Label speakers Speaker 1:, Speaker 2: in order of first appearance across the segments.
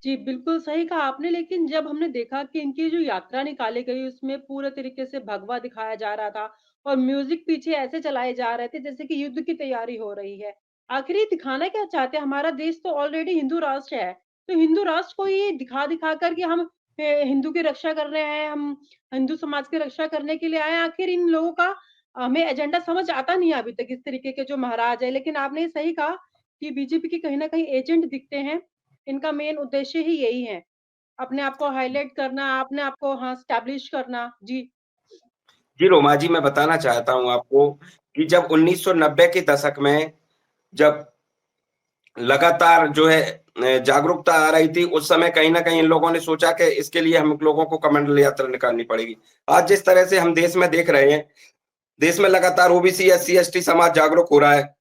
Speaker 1: जी, बिल्कुल सही कहा आपने, लेकिन जब हमने देखा कि इनकी जो यात्रा निकाली गई उसमें पूरे तरीके से भगवा दिखाया जा रहा था और म्यूज़िक पीछे ऐसे चलाए जा रहे थे जैसे कि युद्ध की तैयारी हो रही है। आखिर ये दिखाना क्या चाहते हैं? हमारा देश तो ऑलरेडी हिंदू राष्ट्र है, तो हिंदू राष्ट्र को ये दिखा-दिखा कर कि हम हिंदू की रक्षा कर रहे हैं, हम हिंदू समाज की रक्षा करने के लिए आए हैं। आखिर इन लोगों का हमें एजेंडा समझ आता नहीं है अभी तक, इस तरीके के जो महाराज हैं। लेकिन आपने ये सही कहा कि बीजेपी के कहीं न कहीं एजेंट दिखते हैं। इनका मेन उद्देश्य ही यही है, अपने आप को हाइलाइट करना, अपने आप को हाँ, एस्टेब्लिश करना। जी,
Speaker 2: जी, रोमा जी, मैं बताना चाहता हूँ आपको कि जब 1990 के दशक में जब लगातार जो है जागरूकता आ रही थी, उस समय कहीं न कहीं इन लोगों ने सोचा कि इसके लिए हम लोगों को कमंडल यात्रा निकालनी पड़ेगी। आज जिस तरह से हम देश में देख रहे हैं, देश में लगातार ओबीसी, एससी, एसटी समाज जागरूक हो रहा है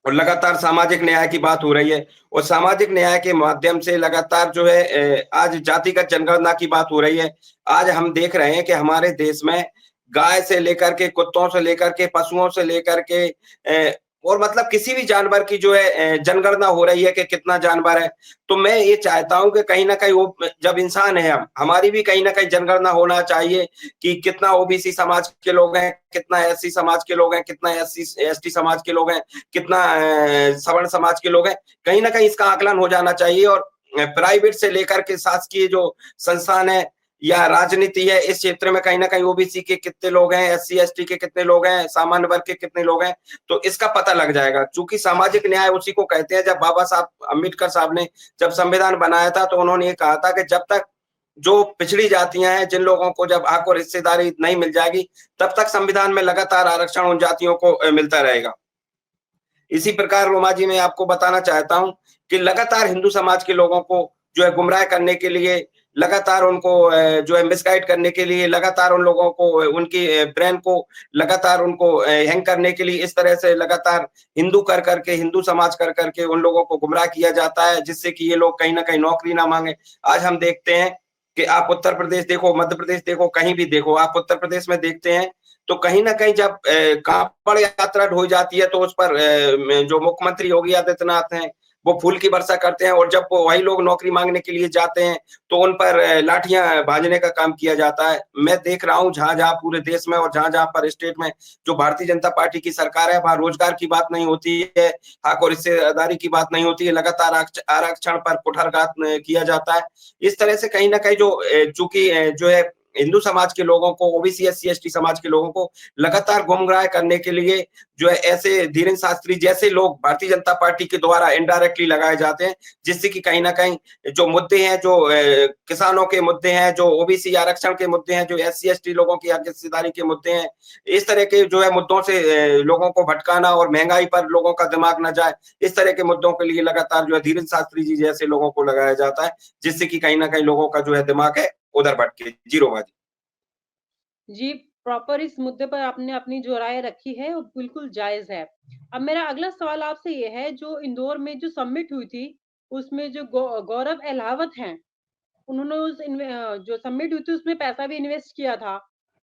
Speaker 2: और लगातार सामाजिक न्याय की बात हो रही है और सामाजिक न्याय के माध्यम से लगातार जो है आज जातिगत जनगणना की बात हो रही है। आज हम देख रहे हैं कि हमारे देश में गाय से लेकर के, कुत्तों से लेकर के, पशुओं से लेकर के और मतलब किसी भी जानवर की जो है जनगणना हो रही है कि कितना जानवर है। तो मैं ये चाहता हूँ कि कहीं न कहीं वो जब इंसान है हम, हमारी भी कहीं न कहीं जनगणना होना चाहिए कि कितना ओबीसी समाज के लोग हैं, कितना एससी समाज के लोग हैं, कितना एससी एसटी समाज के लोग हैं, कितना सवर्ण समाज के लोग हैं। कहीं न कहीं इसका आकलन हो जाना चाहिए और प्राइवेट से लेकर के शासकीय जो संस्थान है या राजनीति है, इस क्षेत्र में कहीं न कहीं ओबीसी के कितने लोग हैं, एससी एसटी के कितने लोग हैं, सामान्य वर्ग के कितने लोग हैं, तो इसका पता लग जाएगा। चूँकि सामाजिक न्याय उसी को कहते हैं, जब बाबा साहब अम्बेडकर साहब ने जब संविधान बनाया था, तो उन्होंने ये कहा था कि जब तक जो पिछड़ी जातियां हैं, जिन लोगों को जब हक और हिस्सेदारी नहीं मिल जाएगी, तब तक संविधान में लगातार आरक्षण उन जातियों को मिलता रहेगा। इसी प्रकार रोमा जी मैं आपको बताना चाहता हूँ कि लगातार हिंदू समाज के लोगों को जो है गुमराह करने के लिए, लगातार उनको जो है मिसगाइड करने के लिए, लगातार उन लोगों को उनकी ब्रेन को लगातार उनको हैंग करने के लिए इस तरह से लगातार हिंदू कर करके, हिंदू समाज कर करके उन लोगों को गुमराह किया जाता है, जिससे कि ये लोग कहीं न कहीं नौकरी ना माँगे। आज हम देखते हैं कि आप उत्तर प्रदेश देखो, मध्य प्रदेश देखो, कहीं भी देखो, आप उत्तर प्रदेश में देखते हैं तो कहीं न कहीं जब कांवड़ यात्रा हो जाती है तो उस पर जो मुख्यमंत्री योगी आदित्यनाथ हैं, वो फूल की वर्षा करते हैं और जब वही लोग नौकरी माँगने के लिए जाते हैं, तो उन पर लाठियाँ भाजने का काम किया जाता है। मैं देख रहा हूँ जहाँ-जहाँ पूरे देश में और जहाँ-जहाँ पर स्टेट में जो भारतीय जनता पार्टी की सरकार है, वहाँ रोजगार की बात नहीं होती है, हक और हिस्सेदारी की बात नहीं होती है, लगातार आरक्षण पर कुठारघात किया जाता है। इस तरह से कहीं न कहीं जो चूँकि जो है हिंदू समाज के लोगों को, ओबीसी, एससी, एसटी समाज के लोगों को लगातार गुमराह करने के लिए जो है ऐसे धीरेन्द्र शास्त्री जैसे लोग भारतीय जनता पार्टी के द्वारा इनडायरेक्टली लगाए जाते हैं, जिससे कि कहीं न कहीं जो मुद्दे हैं, जो किसानों के मुद्दे हैं, जो ओबीसी आरक्षण के मुद्दे हैं, जो एससी, एसटी लोगों की हक हिस्सेदारी के मुद्दे हैं, इस तरह के जो है मुद्दों से लोगों को भटकाना और महँगाई पर लोगों का दिमाग ना जाए, इस तरह के मुद्दों के लिए लगातार जो है धीरेन्द्र शास्त्री जी जैसे लोगों को लगाया जाता है, जिससे कि कहीं न कहीं लोगों का जो है दिमाग है उधर भटके। जी, रोमा जी।
Speaker 1: जी, प्रॉपर इस मुद्दे पर आपने अपनी जो राय रखी है वो बिल्कुल जायज़ है। अब मेरा अगला सवाल आपसे ये है जो इंदौर में जो समिट हुई थी, उसमें जो गौरव अहलावत हैं, उन्होंने जो समिट हुई थी उसमें पैसा भी इन्वेस्ट किया था।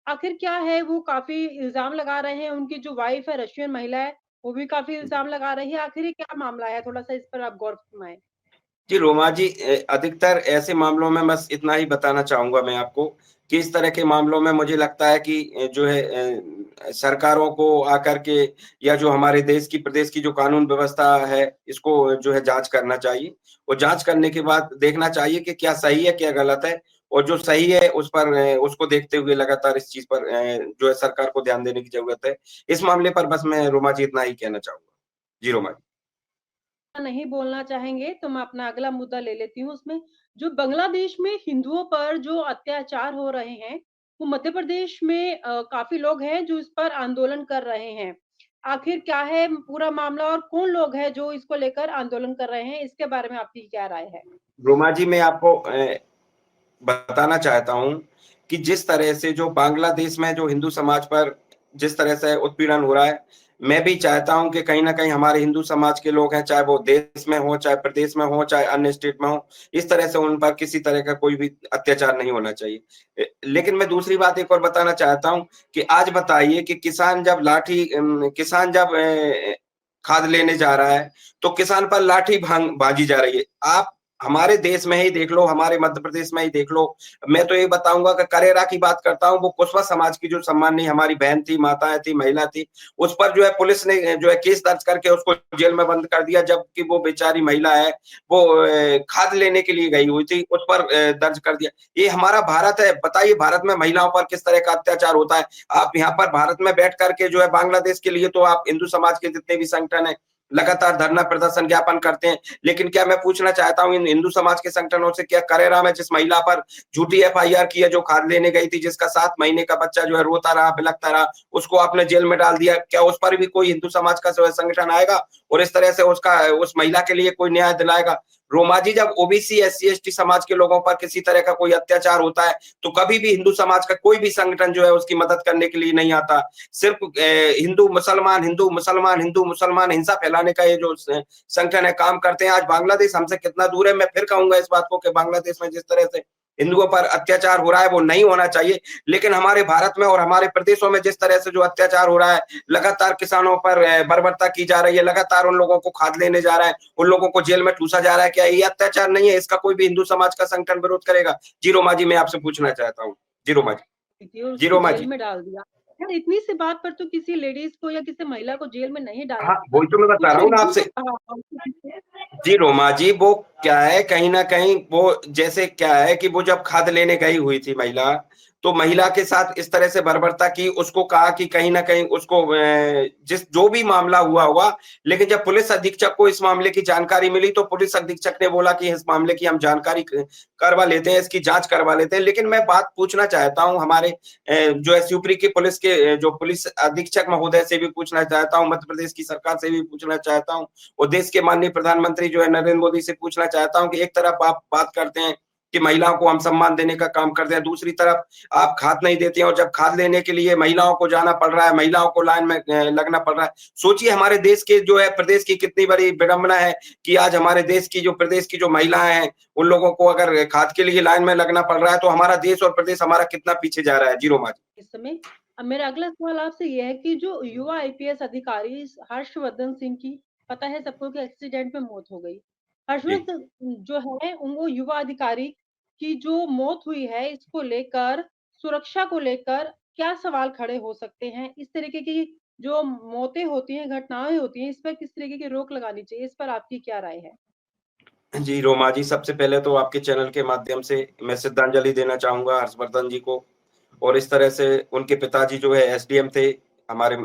Speaker 1: आखिर क्या है वो काफ़ी इल्ज़ाम लगा रहे हैं, उनकी जो वाइफ़ है रशियन महिला है, वो भी काफ़ी इल्ज़ाम लगा रही है। आखिर ये क्या मामला है? थोड़ा-सा इस पर आप गौर फरमाएँ।
Speaker 2: जी, रोमा जी अधिकतर ऐसे मामलों में बस इतना ही बताना चाहूँगा मैं आपको कि इस तरह के मामलों में मुझे लगता है कि जो है सरकारों को आकर के या जो हमारे देश की प्रदेश की जो कानून व्यवस्था है, इसको जो है जाँच करना चाहिए और जाँच करने के बाद देखना चाहिए कि क्या सही है, क्या गलत है और जो सही है उस पर उसको देखते हुए लगातार इस चीज़ पर जो है सरकार को ध्यान देने की ज़रूरत है। इस मामले पर बस मैं रोमा जी इतना ही कहना चाहूँगा। जी, रोमा जी।
Speaker 1: नहीं बोलना चाहेंगे तो मैं अपना अगला मुद्दा ले लेती हूँ उसमें। जो बांग्लादेश में हिंदुओं पर जो अत्याचार हो रहे हैं, वो मध्य प्रदेश में काफ़ी लोग हैं जो इस पर आंदोलन कर रहे हैं। आखिर क्या है पूरा मामला और कौन लोग हैं जो इसको लेकर आंदोलन कर रहे हैं? इसके बारे में आपकी क्या राय है?
Speaker 2: रोमा जी मैं आपको बताना चाहता हूँ कि जिस तरह से जो बांग्लादेश में जो हिंदू समाज पर जिस तरह से उत्पीड़न हो रहा है, मैं भी चाहता हूँ कि कहीं न कहीं हमारे हिंदू समाज के लोग हैं, चाहे वो देश में हों, चाहे प्रदेश में हों, चाहे अन्य स्टेट में हों, इस तरह से उन पर किसी तरह का कोई भी अत्याचार नहीं होना चाहिए। लेकिन मैं दूसरी बात एक और बताना चाहता हूँ कि आज बताइए कि किसान जब खाद लेने जा रहा है, तो किसान पर लाठी भांजी जा रही है। आप हमारे देश में ही देख लो, हमारे मध्य प्रदेश में ही देख लो। मैं तो ये बताऊँगा कि करेरा की बात करता हूँ, वो कुशवा समाज की जो सम्माननीय हमारी बहन थी, माताएँ थी, महिला थी, उस पर जो है पुलिस ने जो है केस दर्ज करके उसको जेल में बंद कर दिया, जबकि वो बेचारी महिला है, वो खाद लेने के लिए गई हुई थी, उस पर दर्ज कर दिया। ये हमारा भारत है, बताइए भारत में महिलाओं पर किस तरह का अत्याचार होता है। आप यहाँ पर भारत में बैठ कर के जो है बांग्लादेश के लिए तो आप हिंदू समाज के जितने भी संगठन हैं, लगातार धरना प्रदर्शन ज्ञापन करते हैं। लेकिन क्या मैं पूछना चाहता हूँ इन हिंदू समाज के संगठनों से, क्या करेरा में जिस महिला पर झूठी एफआईआर की है, जो खाद लेने गई थी, जिसका 7 महीने का बच्चा जो है रोता रहा, बिलखता रहा, उसको आपने जेल में डाल दिया, क्या उस पर भी कोई हिंदू समाज का संगठन आएगा और इस तरह से उस महिला के लिए कोई न्याय दिलाएगा? रोमाजी, जब ओबीसी, एससी, एसटी समाज के लोगों पर किसी तरह का कोई अत्याचार होता है, तो कभी भी हिंदू समाज का कोई भी संगठन जो है उसकी मदद करने के लिए नहीं आता। सिर्फ हिंदू मुसलमान, हिंदू मुसलमान, हिंदू मुसलमान हिंसा फैलाने का ये जो संगठन है काम करते हैं। आज बांग्लादेश हमसे कितना दूर है, मैं फिर कहूंगा इस बात को कि बांग्लादेश में जिस तरह से हिंदुओं पर अत्याचार हो रहा है वो नहीं होना चाहिए, लेकिन हमारे भारत में और हमारे प्रदेशों में जिस तरह से जो अत्याचार हो रहा है, लगातार किसानों पर बर्बरता की जा रही है, लगातार उन लोगों को खाद लेने जा रहा है, उन लोगों को जेल में ठूसा जा रहा है, क्या ये अत्याचार नहीं है? इसका कोई भी हिंदू समाज का संगठन विरोध करेगा? जी रोमा जी, मैं आपसे पूछना चाहता हूँ। जी रोमा जी।
Speaker 1: और
Speaker 2: जी
Speaker 1: उसको
Speaker 2: रोमा
Speaker 1: जेल
Speaker 2: जी।
Speaker 1: में डाल दिया। यार इतनी सी बात पर तो किसी लेडीज को या किसी महिला को जेल में नहीं डालना
Speaker 2: हाँ,
Speaker 1: था।
Speaker 2: वही तो मैं बता
Speaker 1: कुछ
Speaker 2: रहा हूँ ना
Speaker 1: रीजन तो
Speaker 2: आपसे।
Speaker 1: था उसके पीछे।
Speaker 2: जी रोमा जी, वो क्या है, कहीं न कहीं वो जैसे क्या है कि वो जब खाद लेने गई हुई थी महिला, तो महिला के साथ इस तरह से बर्बरता की, उसको कहा कि कहीं न कहीं उसको जो भी मामला हुआ होगा, लेकिन जब पुलिस अधीक्षक को इस मामले की जानकारी मिली, तो पुलिस अधीक्षक ने बोला कि इस मामले की हम जानकारी करवा लेते हैं, इसकी जाँच करवा लेते हैं। लेकिन मैं बात पूछना चाहता हूँ हमारे जो है शिवपुरी की पुलिस के जो पुलिस अधीक्षक महोदय से भी पूछना चाहता हूँ, मध्य प्रदेश की सरकार से भी पूछना चाहता हूँ और देश के माननीय प्रधानमंत्री जो है नरेंद्र मोदी से पूछना चाहता हूँ कि एक तरफ आप बात करते हैं कि महिलाओं को हम सम्मान देने का काम करते हैं, दूसरी तरफ आप खाद नहीं देते हैं और जब खाद लेने के लिए महिलाओं को जाना पड़ रहा है, महिलाओं को लाइन में लगना पड़ रहा है। सोचिए हमारे देश के जो है प्रदेश की कितनी बड़ी विडंबना है कि आज हमारे देश की जो प्रदेश की जो महिलाएं हैं, उन लोगों को अगर खाद के लिए लाइन में लगना पड़ रहा है, तो हमारा देश और प्रदेश हमारा कितना पीछे जा रहा है। जी रोमा जी।
Speaker 1: इस समय अब मेरा अगला सवाल आपसे ये है कि जो युवा आईपीएस अधिकारी हर्षवर्धन सिंह की, पता है सबको कि एक्सीडेंट में मौत हो गई।
Speaker 2: जी।
Speaker 1: हर्षवर्धन जो है वो युवा अधिकारी की जो मौत हुई है, इसको लेकर, सुरक्षा को लेकर क्या सवाल खड़े हो सकते हैं? इस तरीके की जो मौतें होती हैं, घटनाएं होती हैं, इस पर किस तरीके की रोक लगानी चाहिए? इस पर आपकी क्या राय है?
Speaker 2: जी, रोमा जी, सबसे पहले तो आपके चैनल के माध्यम से मैं श्रद्धांजलि देना चाहूँगा हर्षवर्धन जी को और इस तरह से उनके पिताजी जो है एसडीएम थे, हमारे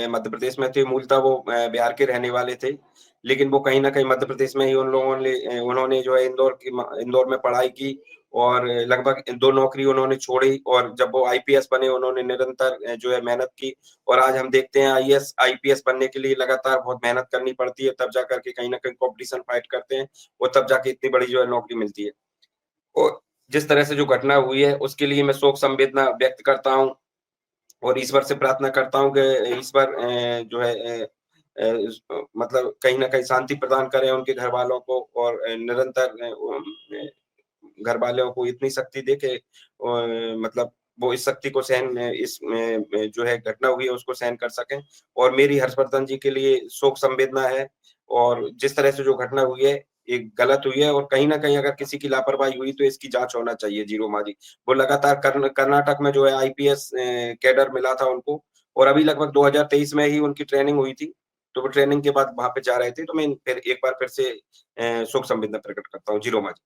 Speaker 2: मध्य प्रदेश में थे, मूलतः वो बिहार के रहने वाले थे। लेकिन वो कहीं न कहीं मध्य प्रदेश में ही उन्होंने जो है इंदौर में पढ़ाई की और लगभग 2 नौकरी उन्होंने छोड़ी और जब वो आईपीएस बने उन्होंने निरंतर जो है मेहनत की और आज हम देखते हैं आईपीएस बनने के लिए लगातार बहुत मेहनत करनी पड़ती है, तब जाकर के कहीं न कहीं कॉम्पिटिशन फाइट करते हैं और तब जाके इतनी बड़ी जो है नौकरी मिलती है। और जिस तरह से जो घटना हुई है, उसके लिए मैं शोक संवेदना व्यक्त करता हूँ और ईश्वर से प्रार्थना करता हूँ कि ईश्वर जो है मतलब कहीं न कहीं शांति प्रदान करें उनके घरवालों को और निरंतर घरवालों को इतनी शक्ति दे के मतलब वो इस शक्ति को जो है घटना हुई है उसको सहन कर सकें और मेरी हर्षवर्धन जी के लिए शोक संवेदना है और जिस तरह से जो घटना हुई है, ये गलत हुई है और कहीं न कहीं अगर किसी की लापरवाही हुई तो इसकी जाँच होना चाहिए। जी रोमा जी। वो लगातार कर्नाटक में जो है आईपीएस कैडर मिला था उनको और अभी लगभग 2023 में ही उनकी ट्रेनिंग हुई थी। तो वो ट्रेनिंग के बाद वहाँ पे जा रहे थे, तो मैं फिर एक बार फिर से शोक संवेदना प्रकट करता हूँ। जी रोमा जी।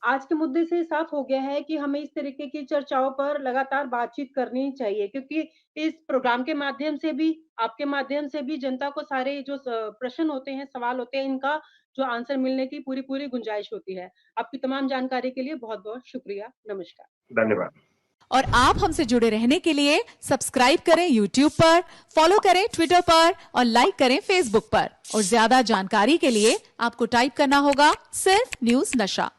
Speaker 1: आज के मुद्दे से साफ हो गया है कि हमें इस तरीके की चर्चाओं पर लगातार बातचीत करनी चाहिए क्योंकि इस प्रोग्राम के माध्यम से भी, आपके माध्यम से भी जनता को सारे जो प्रश्न होते हैं, सवाल होते हैं, इनका जो आंसर मिलने की पूरी-पूरी गुंजाइश होती है। आपकी तमाम जानकारी के लिए बहुत-बहुत शुक्रिया। नमस्कार।
Speaker 2: धन्यवाद।
Speaker 3: और आप हमसे जुड़े रहने के लिए सब्सक्राइब करें YouTube पर, फॉलो करें Twitter पर और लाइक करें Facebook पर और ज्यादा जानकारी के लिए आपको टाइप करना होगा सिर्फ न्यूज नशा।